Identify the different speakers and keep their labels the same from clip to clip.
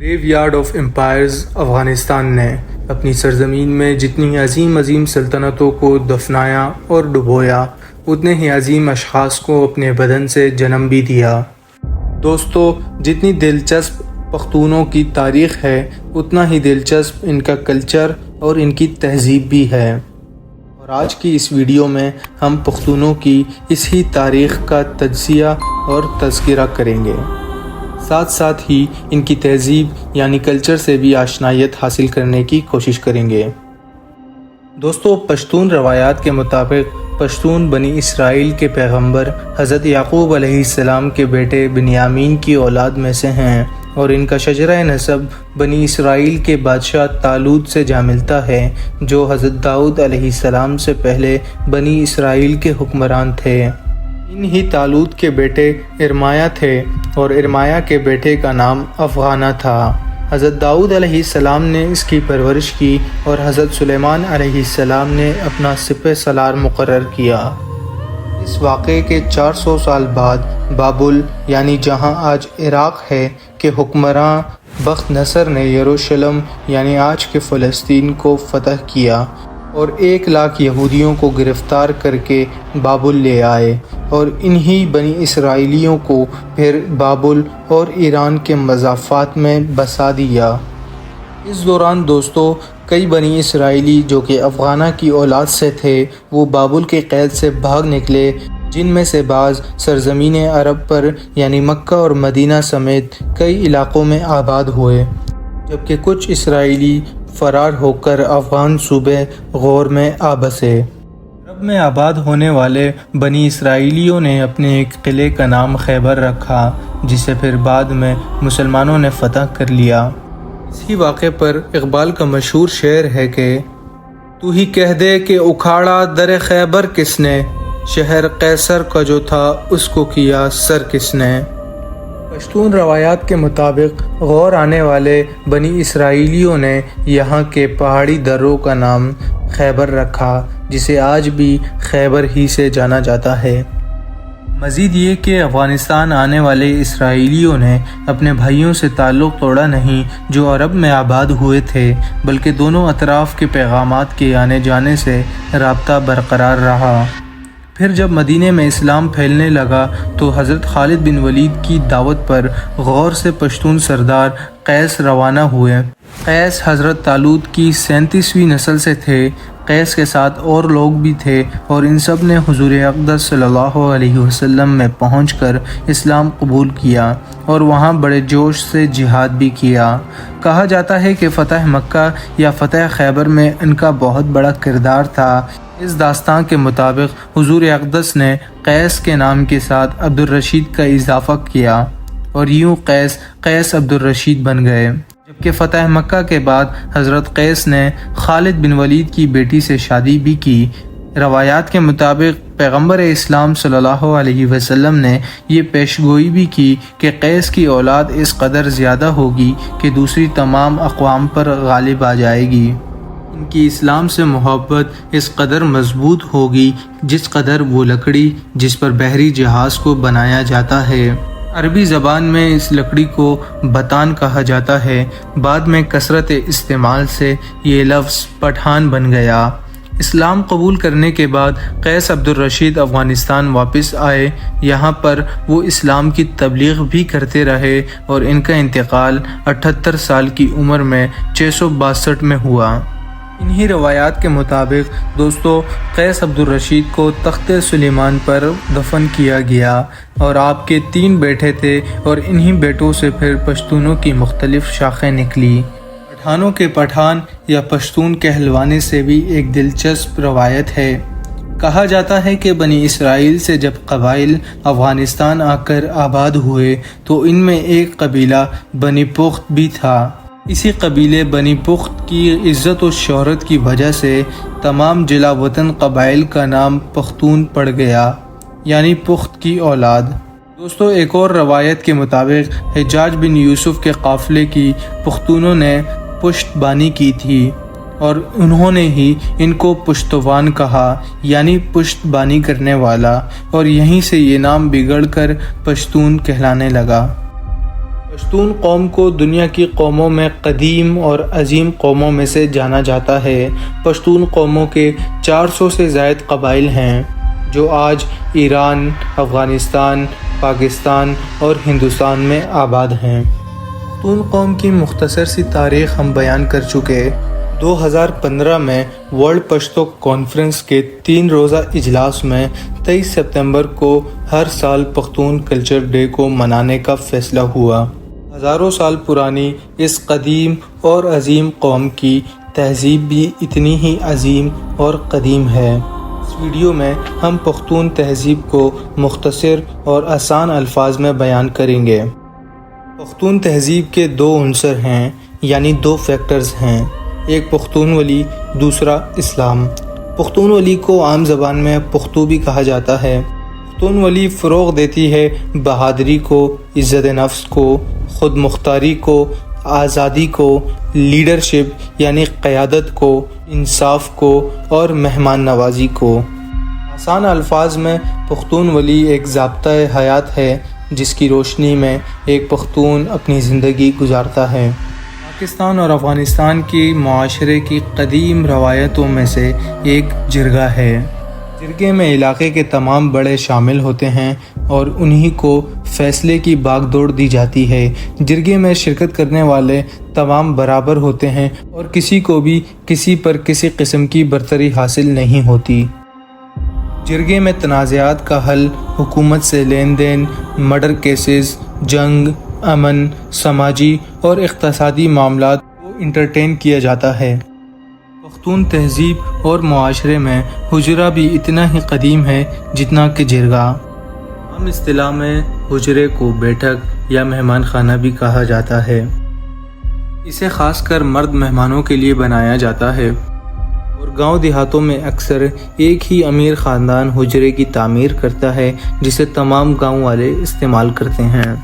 Speaker 1: گریو yard of umpires Afghanistan نے اپنی سرزمین میں جتنی عظیم سلطنتوں کو دفنایا اور ڈبویا، اتنے ہی عظیم اشخاص کو اپنے بدن سے جنم بھی دیا۔ دوستو، جتنی دلچسپ پختونوں کی تاریخ ہے، اتنا ہی دلچسپ ان کا کلچر اور ان کی تہذیب بھی ہے، اور آج کی اس ویڈیو میں ہم پختونوں کی اس ہی تاریخ کا تجزیہ اور تذکرہ کریں گے، ساتھ ہی ان کی تہذیب یعنی کلچر سے بھی آشنائیت حاصل کرنے کی کوشش کریں گے۔ دوستو، پشتون روایات کے مطابق پشتون بنی اسرائیل کے پیغمبر حضرت یعقوب علیہ السلام کے بیٹے بنیامین کی اولاد میں سے ہیں، اور ان کا شجرہ نسب بنی اسرائیل کے بادشاہ طالوت سے جا ملتا ہے، جو حضرت داؤد علیہ السلام سے پہلے بنی اسرائیل کے حکمران تھے۔ انہی طالوت کے بیٹے ارمایا تھے، اور ارمایا کے بیٹے کا نام افغانہ تھا۔ حضرت داؤد علیہ السلام نے اس کی پرورش کی، اور حضرت سلیمان علیہ السلام نے اپنا سپہ سالار مقرر کیا۔ اس واقعے کے 400 سال بعد بابل یعنی جہاں آج عراق ہے کے حکمراں بخت نصر نے یروشلم یعنی آج کے فلسطین کو فتح کیا، اور 1 لاکھ یہودیوں کو گرفتار کر کے بابل لے آئے، اور انہی بنی اسرائیلیوں کو پھر بابل اور ایران کے مضافات میں بسا دیا۔ اس دوران دوستو، کئی بنی اسرائیلی جو کہ افغانہ کی اولاد سے تھے، وہ بابل کے قید سے بھاگ نکلے، جن میں سے بعض سرزمین عرب پر یعنی مکہ اور مدینہ سمیت کئی علاقوں میں آباد ہوئے، جبکہ کچھ اسرائیلی فرار ہو کر افغان صوبے غور میں آ بسے۔ عرب میں آباد ہونے والے بنی اسرائیلیوں نے اپنے ایک قلعے کا نام خیبر رکھا، جسے پھر بعد میں مسلمانوں نے فتح کر لیا۔ اسی واقعے پر اقبال کا مشہور شعر ہے کہ تو ہی کہہ دے کہ اکھاڑا در خیبر کس نے، شہر قیصر کا جو تھا اس کو کیا سر کس نے۔ پشتون روایات کے مطابق غور آنے والے بنی اسرائیلیوں نے یہاں کے پہاڑی دروں کا نام خیبر رکھا، جسے آج بھی خیبر ہی سے جانا جاتا ہے۔ مزید یہ کہ افغانستان آنے والے اسرائیلیوں نے اپنے بھائیوں سے تعلق توڑا نہیں جو عرب میں آباد ہوئے تھے، بلکہ دونوں اطراف کے پیغامات کے آنے جانے سے رابطہ برقرار رہا۔ پھر جب مدینہ میں اسلام پھیلنے لگا تو حضرت خالد بن ولید کی دعوت پر غور سے پشتون سردار قیس روانہ ہوئے۔ قیس حضرت طالوت کی 37ویں نسل سے تھے۔ قیس کے ساتھ اور لوگ بھی تھے، اور ان سب نے حضور اقدس صلی اللہ علیہ وسلم میں پہنچ کر اسلام قبول کیا، اور وہاں بڑے جوش سے جہاد بھی کیا۔ کہا جاتا ہے کہ فتح مکہ یا فتح خیبر میں ان کا بہت بڑا کردار تھا۔ اس داستان کے مطابق حضور اقدس نے قیس کے نام کے ساتھ عبدالرشید کا اضافہ کیا، اور یوں قیس عبدالرشید بن گئے۔ جبکہ فتح مکہ کے بعد حضرت قیس نے خالد بن ولید کی بیٹی سے شادی بھی کی۔ روایات کے مطابق پیغمبر اسلام صلی اللہ علیہ وسلم نے یہ پیشگوئی بھی کی کہ قیس کی اولاد اس قدر زیادہ ہوگی کہ دوسری تمام اقوام پر غالب آ جائے گی۔ ان کی اسلام سے محبت اس قدر مضبوط ہوگی جس قدر وہ لکڑی جس پر بحری جہاز کو بنایا جاتا ہے۔ عربی زبان میں اس لکڑی کو بتان کہا جاتا ہے۔ بعد میں کثرت استعمال سے یہ لفظ پٹھان بن گیا۔ اسلام قبول کرنے کے بعد قیس عبدالرشید افغانستان واپس آئے۔ یہاں پر وہ اسلام کی تبلیغ بھی کرتے رہے، اور ان کا انتقال 78 سال کی عمر میں 662 میں ہوا۔ انہی روایات کے مطابق دوستو، قیس عبدالرشید کو تخت سلیمان پر دفن کیا گیا، اور آپ کے 3 بیٹے تھے، اور انہی بیٹوں سے پھر پشتونوں کی مختلف شاخیں نکلی۔ پٹھانوں کے پٹھان یا پشتون کہلوانے سے بھی ایک دلچسپ روایت ہے۔ کہا جاتا ہے کہ بنی اسرائیل سے جب قبائل افغانستان آ کر آباد ہوئے تو ان میں ایک قبیلہ بنی پخت بھی تھا۔ اسی قبیلے بنی پخت کی عزت و شہرت کی وجہ سے تمام جلا وطن قبائل کا نام پختون پڑ گیا، یعنی پخت کی اولاد۔ دوستو، ایک اور روایت کے مطابق حجاج بن یوسف کے قافلے کی پختونوں نے پشت بانی کی تھی، اور انہوں نے ہی ان کو پشتوان کہا، یعنی پشت بانی کرنے والا، اور یہیں سے یہ نام بگڑ کر پشتون کہلانے لگا۔ پشتون قوم کو دنیا کی قوموں میں قدیم اور عظیم قوموں میں سے جانا جاتا ہے۔ پشتون قوموں کے 400 سے زائد قبائل ہیں جو آج ایران، افغانستان، پاکستان اور ہندوستان میں آباد ہیں۔ پشتون قوم کی مختصر سی تاریخ ہم بیان کر چکے۔ 2015 میں ورلڈ پشتو کانفرنس کے 3 روزہ اجلاس میں 23 ستمبر کو ہر سال پختون کلچر ڈے کو منانے کا فیصلہ ہوا۔ ہزاروں سال پرانی اس قدیم اور عظیم قوم کی تہذیب بھی اتنی ہی عظیم اور قدیم ہے۔ اس ویڈیو میں ہم پختون تہذیب کو مختصر اور آسان الفاظ میں بیان کریں گے۔ پختون تہذیب کے 2 عنصر ہیں، یعنی 2 فیکٹرز ہیں، ایک پختون ولی، دوسرا اسلام۔ پختون ولی کو عام زبان میں پختو بھی کہا جاتا ہے۔ پختون ولی فروغ دیتی ہے بہادری کو، عزت نفس کو، خود مختاری کو، آزادی کو، لیڈرشپ یعنی قیادت کو، انصاف کو اور مہمان نوازی کو۔ آسان الفاظ میں پختون ولی ایک ضابطۂ حیات ہے جس کی روشنی میں ایک پختون اپنی زندگی گزارتا ہے۔ پاکستان اور افغانستان کی معاشرے کی قدیم روایتوں میں سے ایک جرگہ ہے۔ جرگے میں علاقے کے تمام بڑے شامل ہوتے ہیں اور انہی کو فیصلے کی باغ دوڑ دی جاتی ہے۔ جرگے میں شرکت کرنے والے تمام برابر ہوتے ہیں اور کسی کو بھی کسی پر کسی قسم کی برتری حاصل نہیں ہوتی۔ جرگے میں تنازعات کا حل، حکومت سے لین دین، مرڈر کیسز، جنگ، امن، سماجی اور اقتصادی معاملات کو انٹرٹین کیا جاتا ہے۔ پختون تہذیب اور معاشرے میں حجرہ بھی اتنا ہی قدیم ہے جتنا کہ جرگہ۔ عام اصطلاح میں حجرے کو بیٹھک یا مہمان خانہ بھی کہا جاتا ہے۔ اسے خاص کر مرد مہمانوں کے لیے بنایا جاتا ہے اور گاؤں دیہاتوں میں اکثر ایک ہی امیر خاندان حجرے کی تعمیر کرتا ہے جسے تمام گاؤں والے استعمال کرتے ہیں۔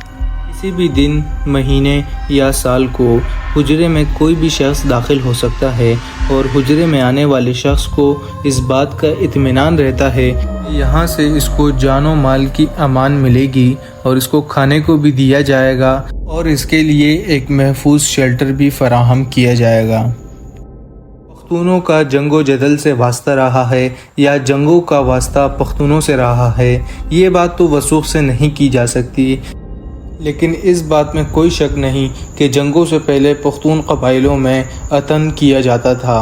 Speaker 1: کسی بھی دن، مہینے یا سال کو حجرے میں کوئی بھی شخص داخل ہو سکتا ہے اور حجرے میں آنے والے شخص کو اس بات کا اطمینان رہتا ہے کہ یہاں سے اس کو جان و مال کی امان ملے گی اور اس کو کھانے کو بھی دیا جائے گا اور اس کے لیے ایک محفوظ شیلٹر بھی فراہم کیا جائے گا۔ پختونوں کا جنگ و جدل سے واسطہ رہا ہے یا جنگوں کا واسطہ پختونوں سے رہا ہے، یہ بات تو وثوق سے نہیں کی جا سکتی، لیکن اس بات میں کوئی شک نہیں کہ جنگوں سے پہلے پختون قبائلوں میں اتن کیا جاتا تھا۔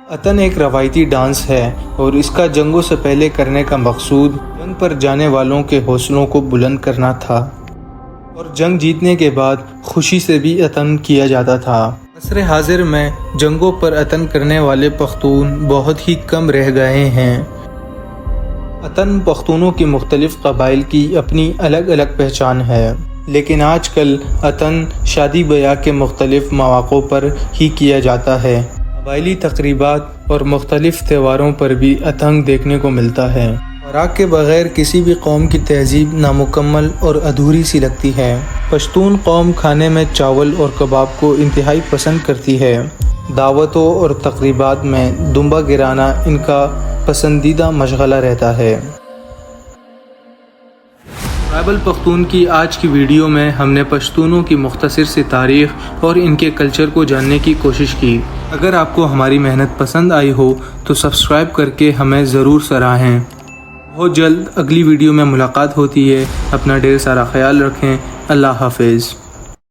Speaker 1: اتن ایک روایتی ڈانس ہے اور اس کا جنگوں سے پہلے کرنے کا مقصود جنگ پر جانے والوں کے حوصلوں کو بلند کرنا تھا اور جنگ جیتنے کے بعد خوشی سے بھی اتن کیا جاتا تھا۔ عصر حاضر میں جنگوں پر اتن کرنے والے پختون بہت ہی کم رہ گئے ہیں۔ اتن پختونوں کی مختلف قبائل کی اپنی الگ الگ پہچان ہے، لیکن آج کل اتن شادی بیاہ کے مختلف مواقعوں پر ہی کیا جاتا ہے۔ قبائلی تقریبات اور مختلف تہواروں پر بھی اتن دیکھنے کو ملتا ہے۔ خوراک کے بغیر کسی بھی قوم کی تہذیب نامکمل اور ادھوری سی لگتی ہے۔ پشتون قوم کھانے میں چاول اور کباب کو انتہائی پسند کرتی ہے۔ دعوتوں اور تقریبات میں دمبا گرانا ان کا پسندیدہ مشغلہ رہتا ہے۔ ٹرائبل پختون کی آج کی ویڈیو میں ہم نے پشتونوں کی مختصر سی تاریخ اور ان کے کلچر کو جاننے کی کوشش کی۔ اگر آپ کو ہماری محنت پسند آئی ہو تو سبسکرائب کر کے ہمیں ضرور سراہیں۔ بہت جلد اگلی ویڈیو میں ملاقات ہوتی ہے۔ اپنا ڈھیر سارا خیال رکھیں۔ اللہ حافظ۔